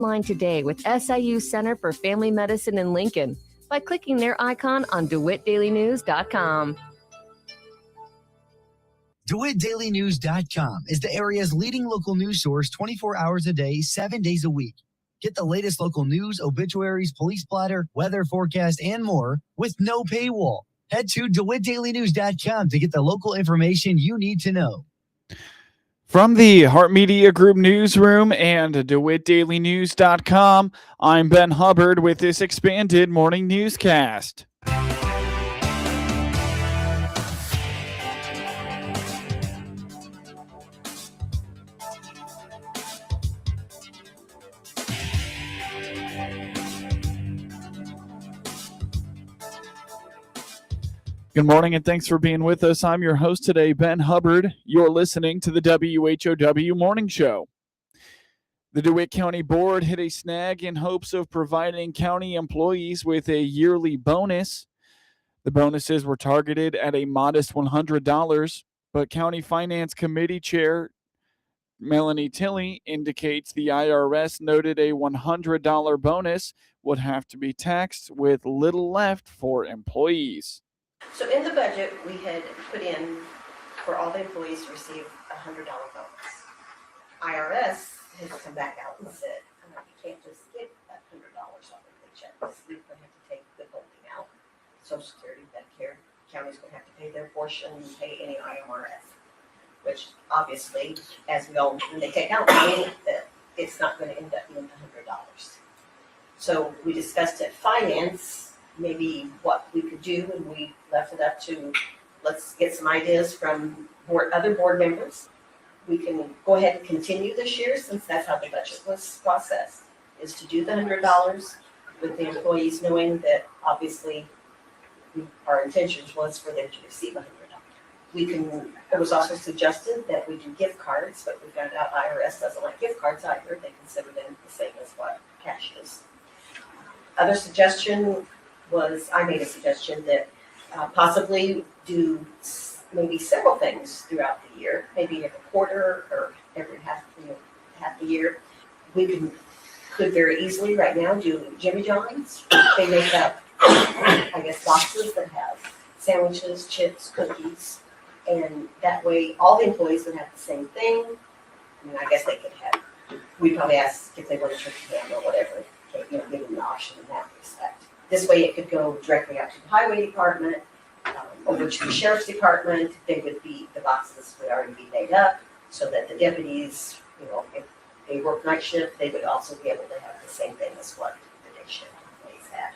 Line today with SIU Center for Family Medicine in Lincoln by clicking their icon on DeWittDailyNews.com. DeWittDailyNews.com is the area's leading local news source 24 hours a day, 7 days a week. Get the latest local news, obituaries, police blotter, weather forecast, and more with no paywall. Head to DeWittDailyNews.com to get the local information you need to know. From the Hart Media Group newsroom and DeWittDailyNews.com, I'm Ben Hubbard with this expanded morning newscast. Good morning and thanks for being with us. I'm your host today, Ben Hubbard. You're listening to the WHOW Morning Show. The DeWitt County Board hit a snag in hopes of providing county employees with a yearly bonus. The bonuses were targeted at a modest $100, but County Finance Committee Chair Melanie Tilley indicates the IRS noted a $100 bonus would have to be taxed with little left for employees. So in the budget, we had put in for all the employees to receive a $100 bonus. IRS has come back out and said, you can't just get that $100 off of the check. We're going to have to take the holding out. Social Security, Medicare, county's going to have to pay their portion and pay any IMRF, which obviously, as we all know, when they take out money, that it's not going to end up being the $100. So we discussed at finance maybe what we could do, and we left it up to let's get some ideas from other board members. We can go ahead and continue this year since that's how the budget was processed, is to do the $100 with the employees knowing that obviously our intentions was for them to receive $100. It was also suggested that we do gift cards, but we found out IRS doesn't like gift cards either. They consider them the same as what cash is. Other suggestion was, I made a suggestion that possibly do maybe several things throughout the year, maybe every quarter or every half the year. We could very easily right now do Jimmy John's. They make up, I guess, boxes that have sandwiches, chips, cookies, and that way all the employees would have the same thing. I mean, I guess they could have, we'd probably ask if they want a turkey ham or whatever, give them an option in that respect. This way it could go directly out to the highway department, over to the sheriff's department. The boxes would already be made up so that the deputies, if they work night shift, they would also be able to have the same thing as what the day shift employees had.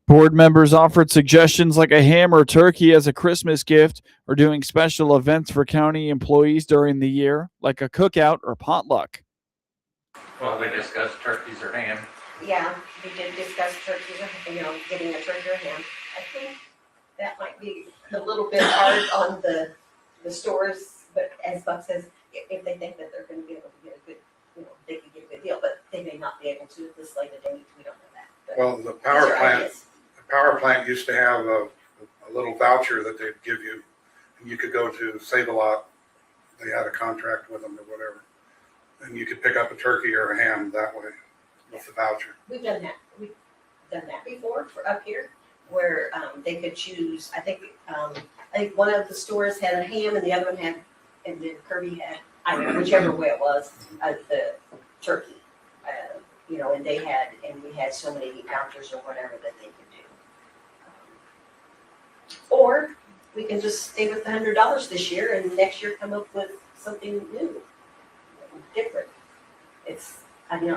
Board members offered suggestions like a ham or turkey as a Christmas gift or doing special events for county employees during the year, like a cookout or potluck. Well, we discussed turkeys or ham. Yeah, we did discuss turkeys, getting a turkey or ham. I think that might be a little bit hard on the stores, but as Buck says, if they think that they're going to be able to get a good, they could get a good deal, but they may not be able to at this late a date. We don't know that. But well, the power plant used to have a little voucher that they'd give you, and you could go to Save a Lot. They had a contract with them or whatever, and you could pick up a turkey or a ham that way. With the voucher. We've done that before for up here, where they could choose. I think one of the stores had a ham and the other one had, and then Kirby had, whichever way it was, the turkey. And we had so many vouchers or whatever that they could do. Or we can just stay with the $100 this year and next year come up with something new, different.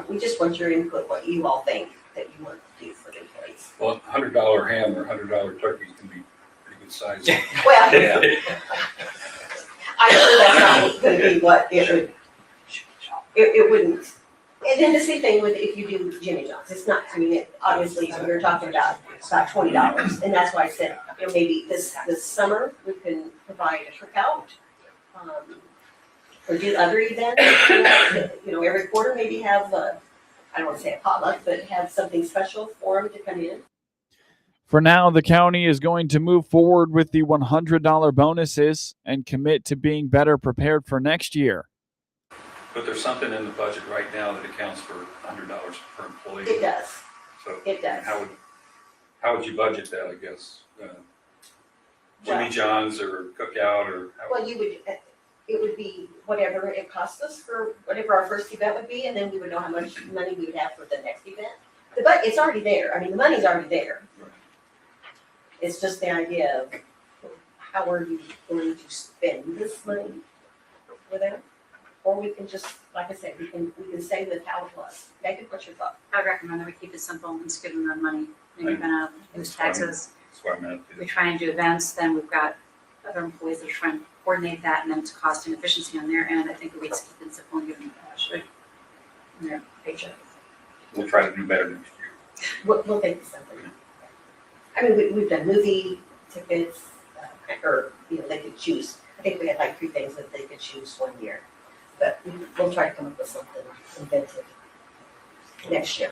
We just want your input, what you all think that you want to do for the employees. Well, $100 ham or $100 turkey can be pretty good size. Well, yeah. I'm sure that's not going to be what it wouldn't. And then the same thing with if you do Jimmy John's. It's not, obviously we were talking about $20. And that's why I said, maybe this summer we can provide a cookout. Or do other events, every quarter maybe have I don't want to say a potluck, but have something special for them to come in. For now, the county is going to move forward with the $100 bonuses and commit to being better prepared for next year. But there's something in the budget right now that accounts for $100 per employee. It does, So it does. how would you budget that, I guess? Jimmy Well- John's or cookout or? Well, it would be whatever it cost us for whatever our first event would be, and then we would know how much money we would have for the next event. But it's already there. I mean, the money's already there. Right. It's just the idea of how are you going to spend this money with it? Or we can just, like I said, we can say with how it was. Megan, what's your thought? I would recommend that we keep it simple and just give them the money. Maybe gonna use taxes. That's why I'm at. We try and do events, then we've got other employees that are trying to coordinate that, and then it's cost and efficiency on their end. I think that we just keep it simple and give them cash in their paycheck. We'll try to do better next year. We'll think of something. I mean, we've done movie tickets, or, they could choose. I think we had like 3 things that they could choose one year. But we'll try to come up with something inventive next year.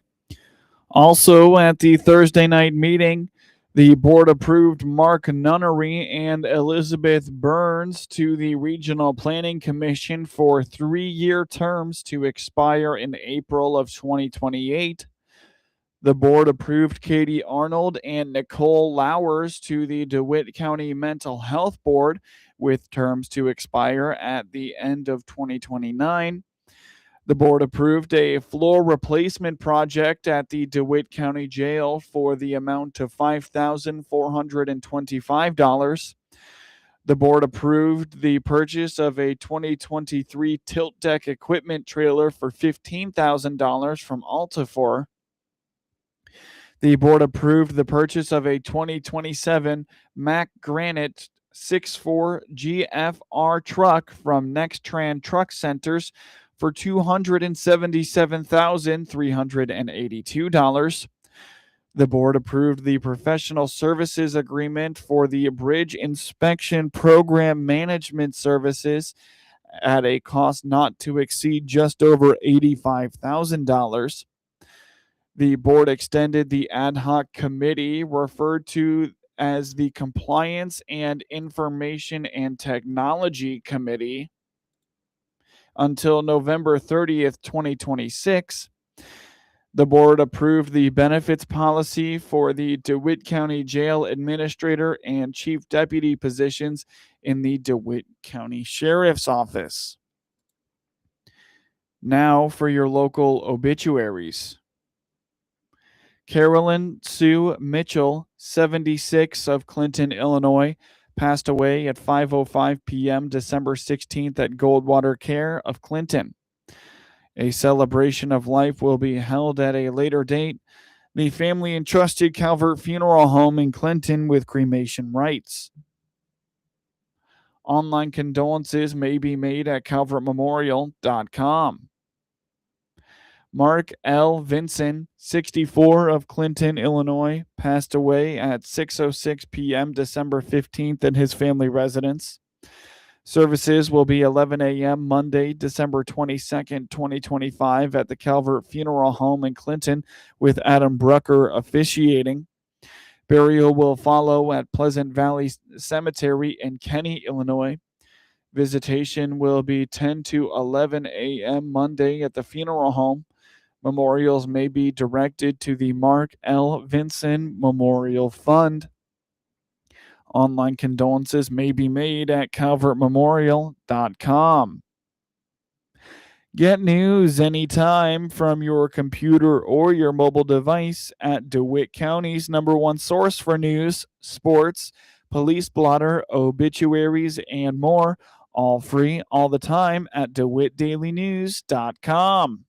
Also, at the Thursday night meeting, the board approved Mark Nunnery and Elizabeth Burns to the Regional Planning Commission for 3-year terms to expire in April of 2028. The board approved Katie Arnold and Nicole Lowers to the DeWitt County Mental Health Board with terms to expire at the end of 2029. The board approved a floor replacement project at the DeWitt County Jail for the amount of $5,425. The board approved the purchase of a 2023 tilt deck equipment trailer for $15,000 from Altifor. The board approved the purchase of a 2027 Mack Granite 6.4 GFR truck from Nextran Truck Centers for $277,382. The board approved the professional services agreement for the Bridge Inspection Program Management Services at a cost not to exceed just over $85,000. The board extended the ad hoc committee referred to as the Compliance and Information and Technology Committee until November 30th, 2026. The board approved the benefits policy for the DeWitt County Jail Administrator and Chief Deputy positions in the DeWitt County Sheriff's Office. Now for your local obituaries. Carolyn Sue Mitchell, 76, of Clinton, Illinois, passed away at 5:05 p.m. December 16th at Goldwater Care of Clinton. A celebration of life will be held at a later date. The family entrusted Calvert Funeral Home in Clinton with cremation rights. Online condolences may be made at calvertmemorial.com. Mark L. Vinson, 64, of Clinton, Illinois, passed away at 6:06 p.m. December 15th at his family residence. Services will be 11 a.m. Monday, December 22nd, 2025 at the Calvert Funeral Home in Clinton with Adam Brucker officiating. Burial will follow at Pleasant Valley Cemetery in Kenny, Illinois. Visitation will be 10 to 11 a.m. Monday at the funeral home. Memorials may be directed to the Mark L. Vinson Memorial Fund. Online condolences may be made at calvertmemorial.com. Get news anytime from your computer or your mobile device at DeWitt County's #1 source for news, sports, police blotter, obituaries, and more. All free, all the time at DeWittDailyNews.com.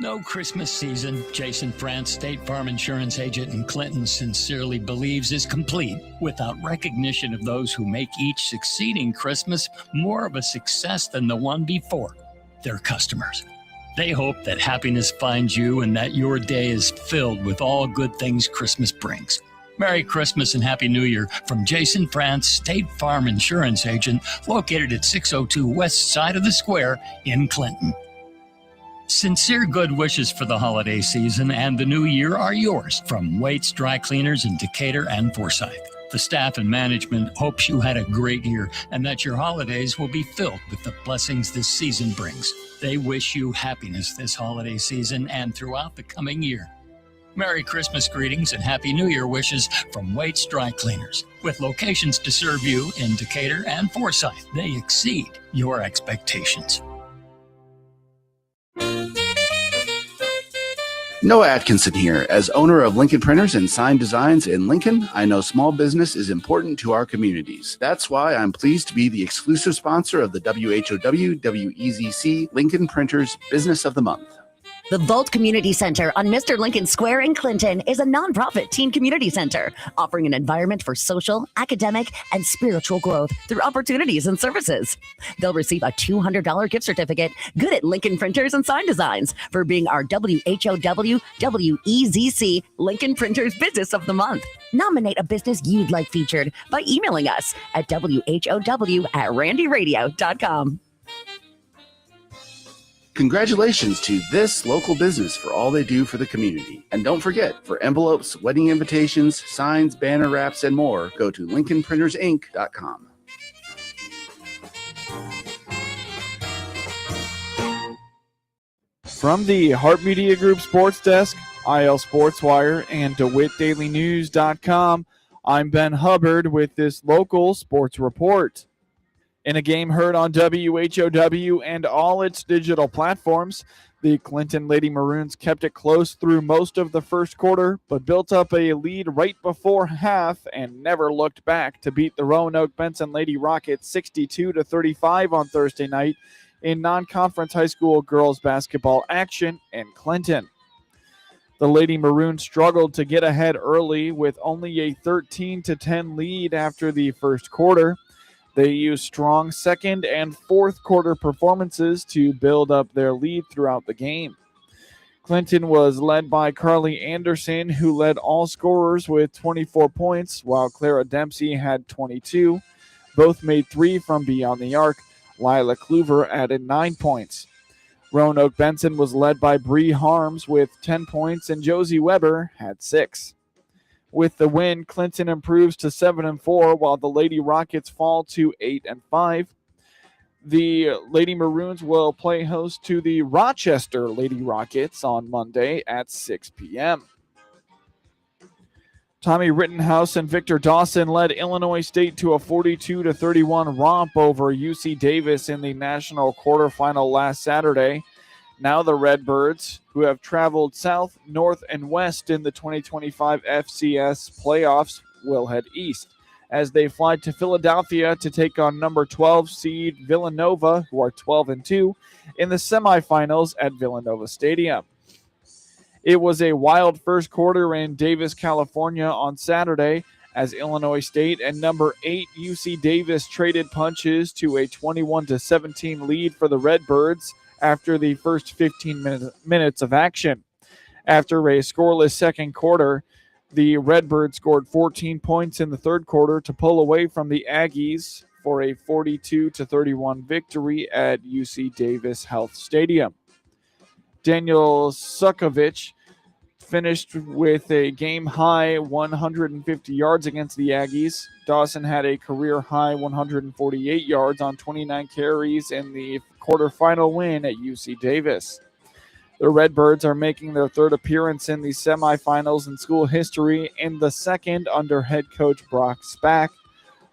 No Christmas season, Jason France, State Farm Insurance Agent in Clinton, sincerely believes is complete without recognition of those who make each succeeding Christmas more of a success than the one before, their customers. They hope that happiness finds you and that your day is filled with all good things Christmas brings. Merry Christmas and Happy New Year from Jason France, State Farm Insurance Agent, located at 602 West Side of the Square in Clinton. Sincere good wishes for the holiday season and the new year are yours from Waite's Dry Cleaners in Decatur and Forsyth. The staff and management hopes you had a great year and that your holidays will be filled with the blessings this season brings. They wish you happiness this holiday season and throughout the coming year. Merry Christmas greetings and Happy New Year wishes from Waite's Dry Cleaners. With locations to serve you in Decatur and Forsyth, they exceed your expectations. Noah Atkinson here. As owner of Lincoln Printers and Sign Designs in Lincoln, I know small business is important to our communities. That's why I'm pleased to be the exclusive sponsor of the WHOW WEZC Lincoln Printers Business of the Month. The Vault Community Center on Mr. Lincoln Square in Clinton is a nonprofit teen community center offering an environment for social, academic, and spiritual growth through opportunities and services. They'll receive a $200 gift certificate good at Lincoln Printers and Sign Designs for being our WHOW WEZC Lincoln Printers Business of the Month. Nominate a business you'd like featured by emailing us at WHOW@randyradio.com. Congratulations to this local business for all they do for the community. And don't forget, for envelopes, wedding invitations, signs, banner wraps, and more, go to LincolnPrintersInc.com. From the Hart Media Group Sports Desk, IL Sports Wire, and DeWittDailyNews.com, I'm Ben Hubbard with this local sports report. In a game heard on WHOW and all its digital platforms, the Clinton Lady Maroons kept it close through most of the first quarter, but built up a lead right before half and never looked back to beat the Roanoke-Benson Lady Rockets 62-35 on Thursday night in non-conference high school girls basketball action in Clinton. The Lady Maroons struggled to get ahead early with only a 13-10 lead after the first quarter. They used strong second and fourth quarter performances to build up their lead throughout the game. Clinton was led by Carly Anderson, who led all scorers with 24 points, while Clara Dempsey had 22. Both made 3 from beyond the arc. Lila Kluver added 9 points. Roanoke-Benson was led by Bree Harms with 10 points, and Josie Weber had 6. With the win, Clinton improves to 7-4, while the Lady Rockets fall to 8-5. The Lady Maroons will play host to the Rochester Lady Rockets on Monday at 6 p.m. Tommy Rittenhouse and Victor Dawson led Illinois State to a 42-31 romp over UC Davis in the national quarterfinal last Saturday. Now the Redbirds, who have traveled south, north, and west in the 2025 FCS playoffs, will head east as they fly to Philadelphia to take on number 12 seed Villanova, who are 12-2, in the semifinals at Villanova Stadium. It was a wild first quarter in Davis, California on Saturday as Illinois State and number 8 UC Davis traded punches to a 21-17 lead for the Redbirds after the first 15 minutes of action. After a scoreless second quarter, the Redbirds scored 14 points in the third quarter to pull away from the Aggies for a 42-31 victory at UC Davis Health Stadium. Daniel Sukovich finished with a game-high 150 yards against the Aggies. Dawson had a career-high 148 yards on 29 carries in the quarterfinal win at UC Davis. The Redbirds are making their third appearance in the semifinals in school history and the second under head coach Brock Spack.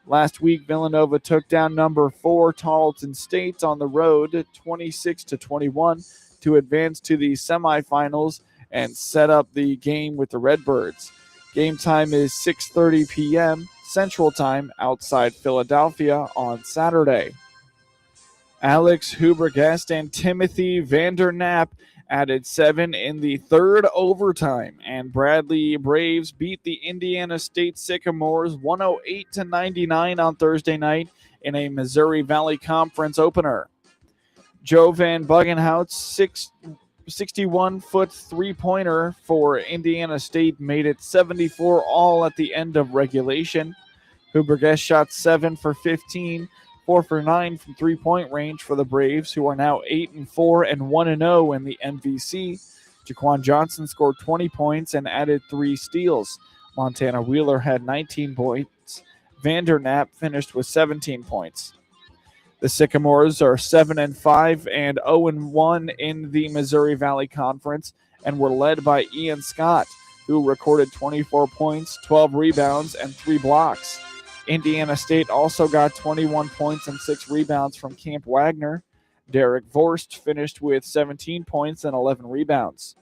Last week, Villanova took down number 4 Tarleton State on the road 26-21 to advance to the semifinals and set up the game with the Redbirds. Game time is 6:30 p.m. Central Time outside Philadelphia on Saturday. Alex Huibregtse and Timothy Vanderknapp added 7 in the third overtime, and Bradley Braves beat the Indiana State Sycamores 108-99 on Thursday night in a Missouri Valley Conference opener. Joe Van Buggenhout's 61-foot three-pointer for Indiana State made it 74 all at the end of regulation. Huibregtse shot 7 for 15, 4 for 9 from three-point range for the Braves, who are now 8-4 and 1-0 in the MVC. Jaquan Johnson scored 20 points and added 3 steals. Montana Wheeler had 19 points. Vandernap finished with 17 points. The Sycamores are 7-5 and 0-1 in the Missouri Valley Conference and were led by Ian Scott, who recorded 24 points, 12 rebounds, and 3 blocks. Indiana State also got 21 points and 6 rebounds from Camp Wagner. Derek Vorst finished with 17 points and 11 rebounds.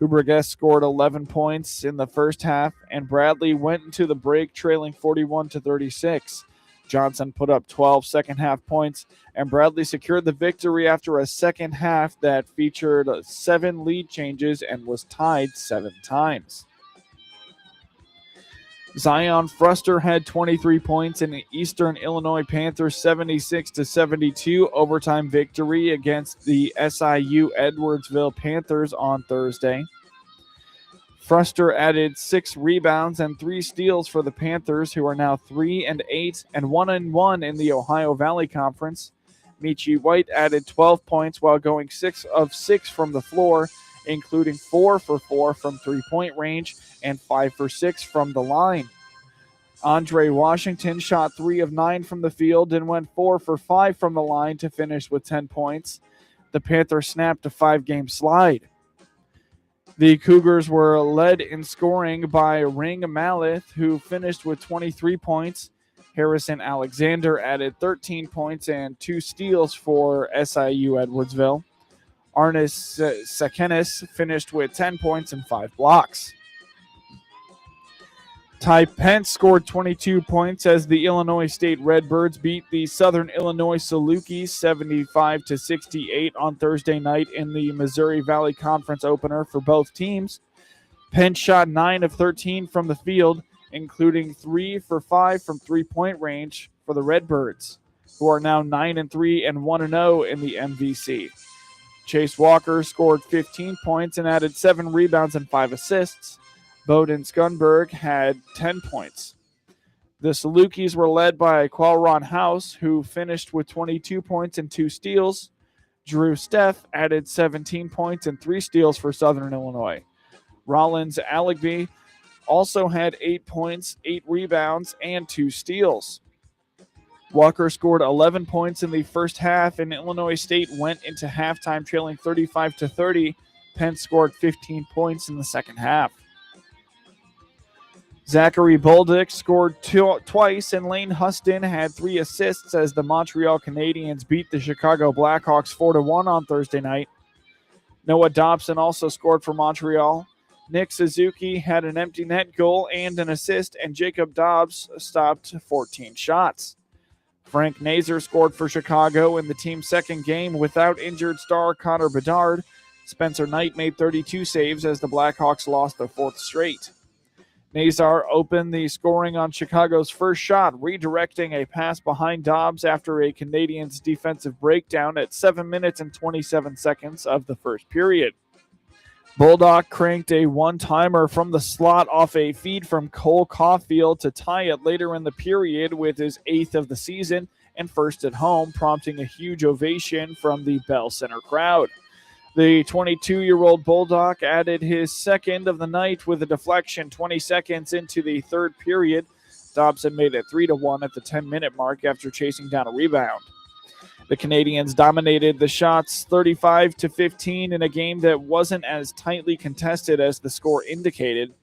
Huibregtse scored 11 points in the first half, and Bradley went into the break trailing 41-36. Johnson put up 12 second-half points, and Bradley secured the victory after a second half that featured 7 lead changes and was tied 7 times. Zion Fruster had 23 points in the Eastern Illinois Panthers' 76-72 overtime victory against the SIU-Edwardsville Panthers on Thursday. Fruster added 6 rebounds and 3 steals for the Panthers, who are now 3-8 and 1-1 in the Ohio Valley Conference. Michi White added 12 points while going 6 of 6 from the floor, including 4 for 4 from three-point range and 5 for 6 from the line. Andre Washington shot 3 of 9 from the field and went 4 for 5 from the line to finish with 10 points. The Panthers snapped a 5-game slide. The Cougars were led in scoring by Ring Maleth, who finished with 23 points. Harrison Alexander added 13 points and 2 steals for SIU-Edwardsville. Arnis Sakenis finished with 10 points and 5 blocks. Ty Pence scored 22 points as the Illinois State Redbirds beat the Southern Illinois Salukis 75-68 on Thursday night in the Missouri Valley Conference opener for both teams. Pence shot 9 of 13 from the field, including 3 for 5 from three-point range for the Redbirds, who are now 9-3 and 1-0 in the MVC. Chase Walker scored 15 points and added 7 rebounds and 5 assists. Bowden Skunberg had 10 points. The Salukis were led by Qualron House, who finished with 22 points and 2 steals. Drew Steff added 17 points and 3 steals for Southern Illinois. Rollins Allegby also had 8 points, 8 rebounds, and 2 steals. Walker scored 11 points in the first half, and Illinois State went into halftime trailing 35-30. Pence scored 15 points in the second half. Zachary Bolduc scored twice, and Lane Huston had 3 assists as the Montreal Canadiens beat the Chicago Blackhawks 4-1 on Thursday night. Noah Dobson also scored for Montreal. Nick Suzuki had an empty net goal and an assist, and Jacob Dobbs stopped 14 shots. Frank Nazer scored for Chicago in the team's second game without injured star Connor Bedard. Spencer Knight made 32 saves as the Blackhawks lost their 4th straight. Nazar opened the scoring on Chicago's first shot, redirecting a pass behind Dobbs after a Canadiens defensive breakdown at 7 minutes and 27 seconds of the first period. Bolduc cranked a one-timer from the slot off a feed from Cole Caulfield to tie it later in the period with his 8th of the season and first at home, prompting a huge ovation from the Bell Center crowd. The 22-year-old Bolduc added his second of the night with a deflection 20 seconds into the third period. Dobson made it 3-1 at the 10-minute mark after chasing down a rebound. The Canadiens dominated the shots 35-15 in a game that wasn't as tightly contested as the score indicated.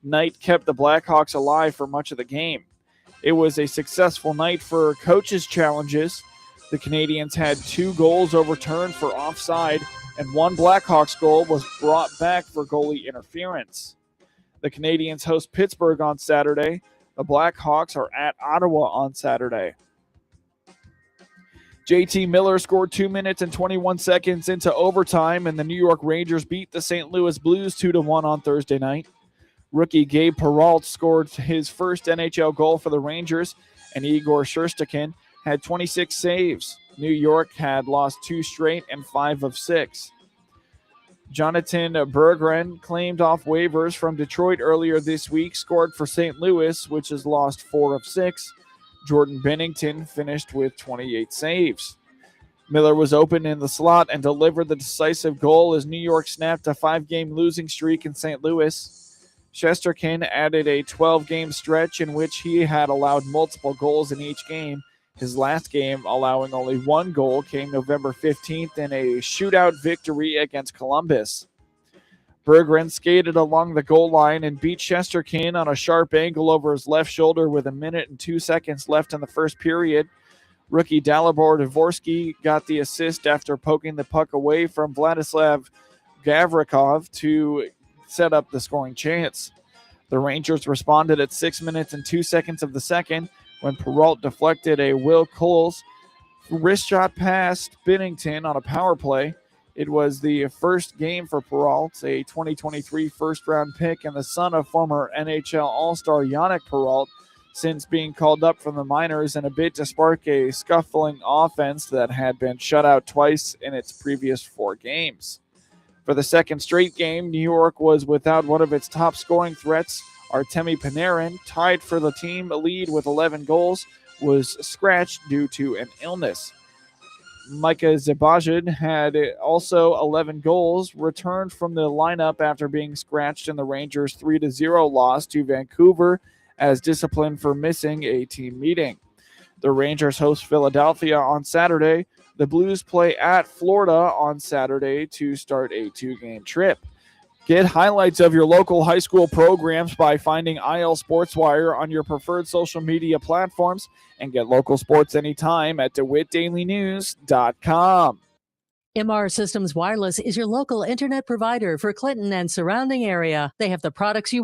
Knight kept the Blackhawks alive for much of the game. It was a successful night for coaches' challenges. The Canadiens had 2 goals overturned for offside, and 1 Blackhawks goal was brought back for goalie interference. The Canadiens host Pittsburgh on Saturday. The Blackhawks are at Ottawa on Saturday. JT Miller scored 2 minutes and 21 seconds into overtime, and the New York Rangers beat the St. Louis Blues 2-1 on Thursday night. Rookie Gabe Perreault scored his first NHL goal for the Rangers, and Igor Shesterkin had 26 saves. New York had lost 2 straight and 5 of 6. Jonathan Berggren, claimed off waivers from Detroit earlier this week, scored for St. Louis, which has lost 4 of 6. Jordan Bennington finished with 28 saves. Miller was open in the slot and delivered the decisive goal as New York snapped a 5-game losing streak in St. Louis. Shesterkin added a 12-game stretch in which he had allowed multiple goals in each game. His last game, allowing only one goal, came November 15th in a shootout victory against Columbus. Berggren skated along the goal line and beat Shesterkin on a sharp angle over his left shoulder with 1 minute and 2 seconds left in the first period. Rookie Dalibor Dvorsky got the assist after poking the puck away from Vladislav Gavrikov to set up the scoring chance. The Rangers responded at 6 minutes and 2 seconds of the second when Perrault deflected a Will Coles wrist shot past Binnington on a power play. It was the first game for Perrault, a 2023 first-round pick and the son of former NHL All-Star Yannick Perrault, since being called up from the minors in a bid to spark a scuffling offense that had been shut out twice in its previous 4 games. For the second straight game, New York was without one of its top scoring threats. Artemi Panarin, tied for the team lead with 11 goals, was scratched due to an illness. Mika Zibanejad had also 11 goals, returned from the lineup after being scratched in the Rangers' 3-0 loss to Vancouver as discipline for missing a team meeting. The Rangers host Philadelphia on Saturday. The Blues play at Florida on Saturday to start a 2-game trip. Get highlights of your local high school programs by finding IL SportsWire on your preferred social media platforms, and get local sports anytime at DeWittDailyNews.com. MR Systems Wireless is your local internet provider for Clinton and surrounding area. They have the products you